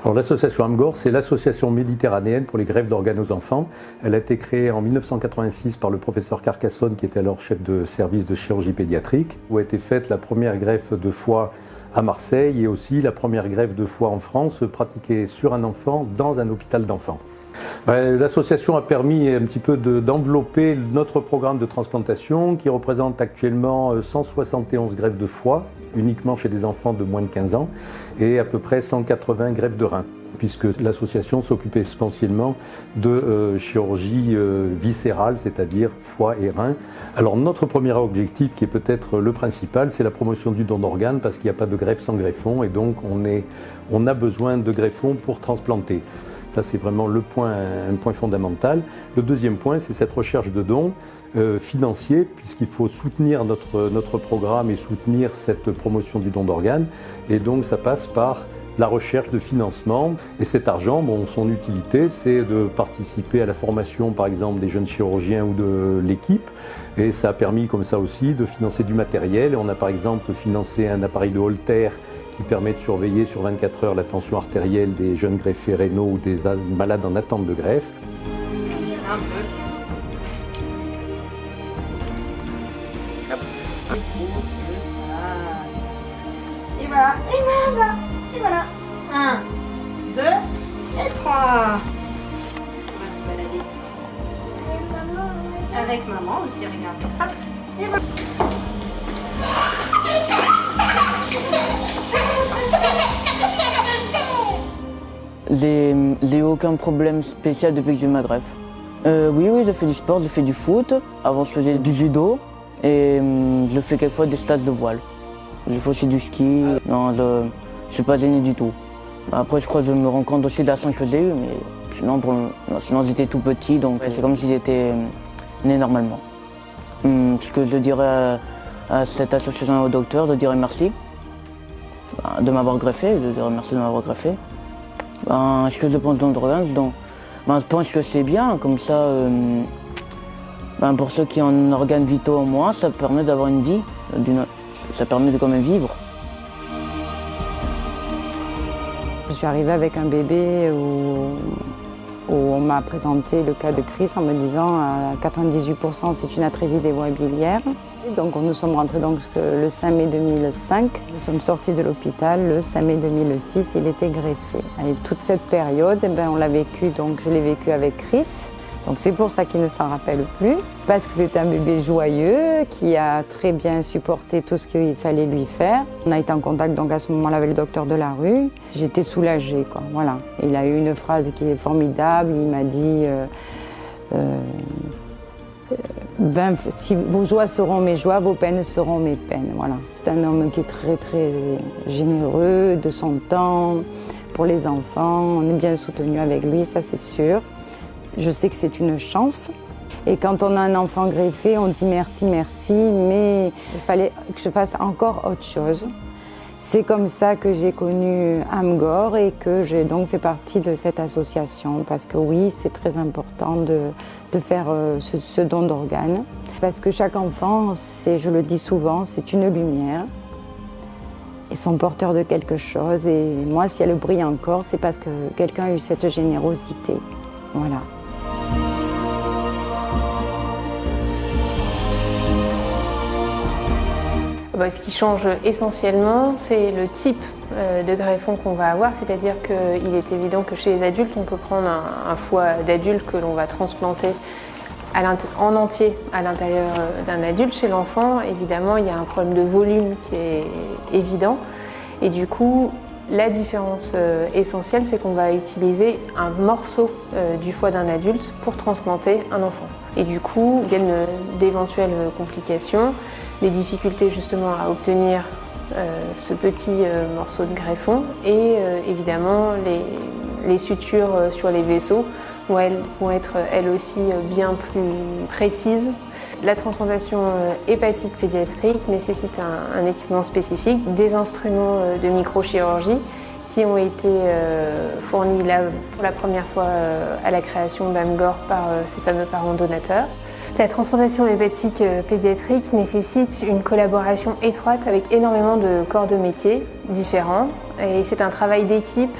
Alors l'association AMGOR, c'est l'association méditerranéenne pour les greffes d'organes aux enfants. Elle a été créée en 1986 par le professeur Carcassonne, qui était alors chef de service de chirurgie pédiatrique, où a été faite la première greffe de foie à Marseille et aussi la première greffe de foie en France pratiquée sur un enfant dans un hôpital d'enfants. L'association a permis un petit peu d'envelopper notre programme de transplantation qui représente actuellement 171 greffes de foie, uniquement chez des enfants de moins de 15 ans, et à peu près 180 greffes de reins, puisque l'association s'occupe essentiellement de chirurgie viscérale, c'est-à-dire foie et reins. Alors notre premier objectif, qui est peut-être le principal, c'est la promotion du don d'organes, parce qu'il n'y a pas de greffe sans greffon, et donc on a besoin de greffons pour transplanter. Ça, c'est vraiment un point fondamental. Le deuxième point, c'est cette recherche de dons financiers, puisqu'il faut soutenir notre programme et soutenir cette promotion du don d'organes. Et donc, ça passe par la recherche de financement. Et cet argent, son utilité, c'est de participer à la formation, par exemple, des jeunes chirurgiens ou de l'équipe. Et ça a permis, comme ça aussi, de financer du matériel. Et on a, par exemple, financé un appareil de Holter qui permet de surveiller sur 24 heures la tension artérielle des jeunes greffés rénaux ou des malades en attente de greffe. Un peu. Hop. Et voilà, et voilà, et voilà. 1, 2 et 3. On va se balader. Avec maman aussi, regarde. Hop, et voilà. J'ai aucun problème spécial depuis que j'ai eu ma greffe. Oui, je fais du sport, je fais du foot. Avant, je faisais du judo et je fais quelquefois des stages de voile. Je fais aussi du ski. Non, je ne suis pas gêné du tout. Après, je crois que je me rends compte aussi de la chance que j'ai eue, mais sinon j'étais tout petit, donc c'est comme si j'étais né normalement. Ce que je dirais à cette association et au docteur, je dirais merci de m'avoir greffé, Ce que je pense dans le organe, je pense que c'est bien, comme ça, pour ceux qui ont un organe vitaux en moins, ça permet d'avoir une vie, ça permet de quand même vivre. Je suis arrivée avec un bébé où on m'a présenté le cas de Chris en me disant à 98% c'est une atrésie des voies biliaires. Donc nous sommes rentrés le 5 mai 2005. Nous sommes sortis de l'hôpital le 5 mai 2006, il était greffé. Et toute cette période, on l'a vécu, donc je l'ai vécu avec Chris. Donc c'est pour ça qu'il ne s'en rappelle plus, parce que c'est un bébé joyeux qui a très bien supporté tout ce qu'il fallait lui faire. On a été en contact donc à ce moment-là avec le docteur de la rue. J'étais soulagée, quoi. Voilà. Il a eu une phrase qui est formidable. Il m'a dit si vos joies seront mes joies, vos peines seront mes peines. Voilà. C'est un homme qui est très très généreux de son temps pour les enfants. On est bien soutenu avec lui, ça c'est sûr. Je sais que c'est une chance. Et quand on a un enfant greffé, on dit merci, merci, mais il fallait que je fasse encore autre chose. C'est comme ça que j'ai connu AMGOR et que j'ai donc fait partie de cette association. Parce que oui, c'est très important de faire ce don d'organes. Parce que chaque enfant, je le dis souvent, c'est une lumière. Ils sont porteurs de quelque chose. Et moi, si elle brille encore, c'est parce que quelqu'un a eu cette générosité. Voilà. Ce qui change essentiellement, c'est le type de greffon qu'on va avoir, c'est-à-dire qu'il est évident que chez les adultes, on peut prendre un foie d'adulte que l'on va transplanter en entier à l'intérieur d'un adulte. Chez l'enfant, évidemment, il y a un problème de volume qui est évident. Et du coup, la différence essentielle, c'est qu'on va utiliser un morceau du foie d'un adulte pour transplanter un enfant. Et du coup, il y a d'éventuelles complications, des difficultés justement à obtenir ce petit morceau de greffon et évidemment les sutures sur les vaisseaux où elles vont être elles aussi bien plus précises. La transplantation hépatique pédiatrique nécessite un équipement spécifique, des instruments de microchirurgie qui ont été fournis là pour la première fois à la création d'AMGOR par ces fameux parents donateurs. La transplantation hépatique pédiatrique nécessite une collaboration étroite avec énormément de corps de métier différents. Et c'est un travail d'équipe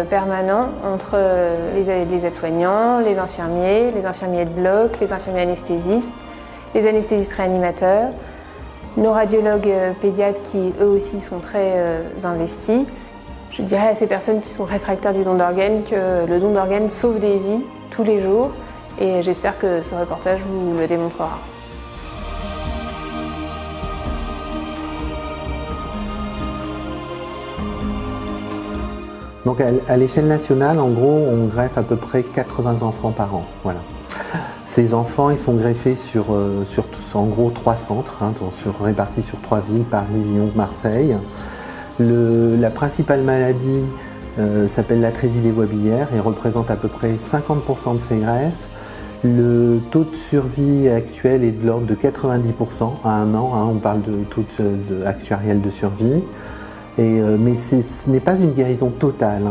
permanent entre les aides-soignants, les infirmiers de bloc, les infirmiers anesthésistes, les anesthésistes réanimateurs, nos radiologues pédiatres qui eux aussi sont très investis. Je dirais à ces personnes qui sont réfractaires du don d'organes que le don d'organes sauve des vies tous les jours et j'espère que ce reportage vous le démontrera. Donc à l'échelle nationale, en gros, on greffe à peu près 80 enfants par an. Voilà. Ces enfants, ils sont greffés sur en gros 3 centres, répartis sur 3 villes, Paris, Lyon, Marseille. La principale maladie s'appelle l'atrésie des voies biliaires et représente à peu près 50% de ces greffes. Le taux de survie actuel est de l'ordre de 90% à 1 an, on parle de taux actuariel de survie. Mais ce n'est pas une guérison totale.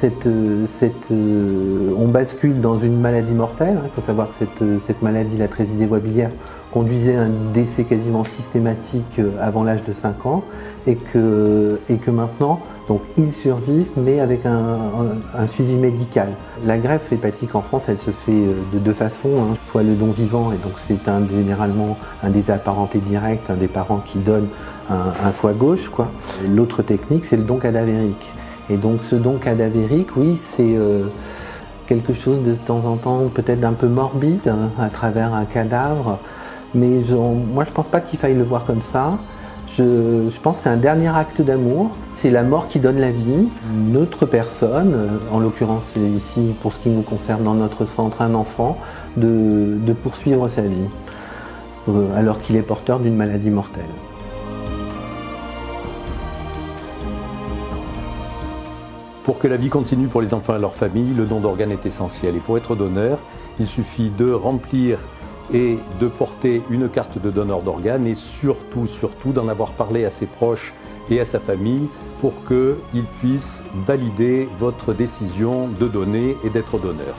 On bascule dans une maladie mortelle. Il faut savoir que cette maladie, l'atrésie des voies biliaires, conduisait à un décès quasiment systématique avant l'âge de 5 ans et que maintenant, donc, ils survivent mais avec un suivi médical. La greffe hépatique en France, elle se fait de 2 façons, soit le don vivant, et donc c'est généralement un des apparentés directs, un des parents qui donne un foie gauche, quoi. L'autre technique, c'est le don cadavérique. Et donc ce don cadavérique, oui, c'est quelque chose de temps en temps peut-être un peu morbide, à travers un cadavre, mais moi je pense pas qu'il faille le voir comme ça. Je pense que c'est un dernier acte d'amour, c'est la mort qui donne la vie. Une autre personne, en l'occurrence ici pour ce qui nous concerne dans notre centre, un enfant, de poursuivre sa vie, alors qu'il est porteur d'une maladie mortelle. Pour que la vie continue pour les enfants et leurs familles, le don d'organes est essentiel. Et pour être donneur, il suffit de remplir et de porter une carte de donneur d'organes et surtout d'en avoir parlé à ses proches et à sa famille pour qu'ils puissent valider votre décision de donner et d'être donneur.